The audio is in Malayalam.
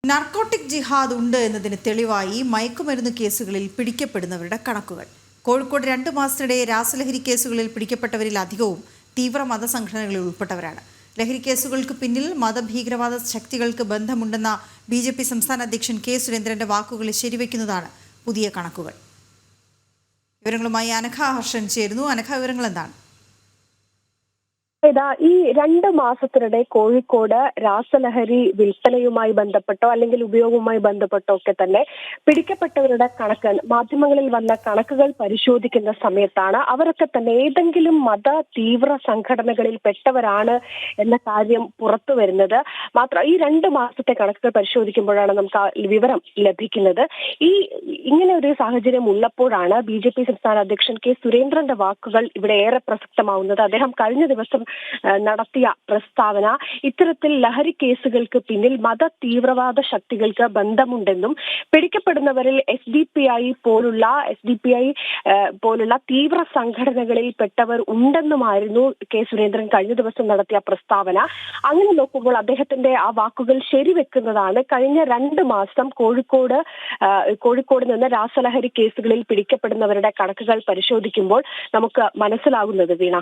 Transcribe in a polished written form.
നാർക്കോട്ടിക് ജിഹാദ് ഉണ്ട് എന്നതിന് തെളിവായി മയക്കുമരുന്ന് കേസുകളിൽ പിടിക്കപ്പെടുന്നവരുടെ കണക്കുകൾ. കോഴിക്കോട് 2 മാസത്തിനിടെ രാസലഹരി കേസുകളിൽ പിടിക്കപ്പെട്ടവരിൽ അധികവും തീവ്ര മതസംഘടനകളിൽ ഉൾപ്പെട്ടവരാണ്. ലഹരി കേസുകൾക്ക് പിന്നിൽ മതഭീകരവാദ ശക്തികൾക്ക് ബന്ധമുണ്ടെന്ന BJP സംസ്ഥാന അധ്യക്ഷൻ K. സുരേന്ദ്രന്റെ വാക്കുകൾ ശരിവെക്കുന്നതാണ് പുതിയ കണക്കുകൾ. വിവരങ്ങളുമായി അനഘ ഹർഷൻ ചേരുന്നു. അനഘ, വിവരങ്ങൾ എന്താണ്? ഈ 2 മാസത്തിനിടെ കോഴിക്കോട് രാസലഹരി വിൽപ്പനയുമായി ബന്ധപ്പെട്ടോ അല്ലെങ്കിൽ ഉപയോഗവുമായി ബന്ധപ്പെട്ടോ ഒക്കെ തന്നെ പിടിക്കപ്പെട്ടവരുടെ കണക്ക് മാധ്യമങ്ങളിൽ വന്ന കണക്കുകൾ പരിശോധിക്കുന്ന സമയത്താണ് അവരൊക്കെ തന്നെ ഏതെങ്കിലും മത തീവ്ര സംഘടനകളിൽ പെട്ടവരാണ് എന്ന കാര്യം പുറത്തു വരുന്നത്. മാത്രം ഈ 2 മാസത്തെ കണക്കുകൾ പരിശോധിക്കുമ്പോഴാണ് നമുക്ക് ആ വിവരം ലഭിക്കുന്നത്. ഇങ്ങനെ ഒരു സാഹചര്യം ഉള്ളപ്പോഴാണ് BJP സംസ്ഥാന അധ്യക്ഷൻ K. സുരേന്ദ്രന്റെ വാക്കുകൾ ഇവിടെ ഏറെ പ്രസക്തമാവുന്നത്. അദ്ദേഹം കഴിഞ്ഞ ദിവസം നടത്തിയ പ്രസ്താവന ഇത്തരത്തിൽ ലഹരി കേസുകൾക്ക് പിന്നിൽ മത തീവ്രവാദ ശക്തികൾക്ക് ബന്ധമുണ്ടെന്നും പിടിക്കപ്പെടുന്നവരിൽ SDPI പോലുള്ള തീവ്ര സംഘടനകളിൽ പെട്ടവർ ഉണ്ടെന്നുമായിരുന്നു K. സുരേന്ദ്രൻ കഴിഞ്ഞ ദിവസം നടത്തിയ പ്രസ്താവന. അങ്ങനെ നോക്കുമ്പോൾ അദ്ദേഹത്തിന്റെ ആ വാക്കുകൾ ശരിവെക്കുന്നതാണ്. കഴിഞ്ഞ 2 മാസം കോഴിക്കോട് നിന്ന് രാസലഹരി കേസുകളിൽ പിടിക്കപ്പെടുന്നവരുടെ കണക്കുകൾ പരിശോധിക്കുമ്പോൾ നമുക്ക് മനസ്സിലാകുന്നത്. വീണ.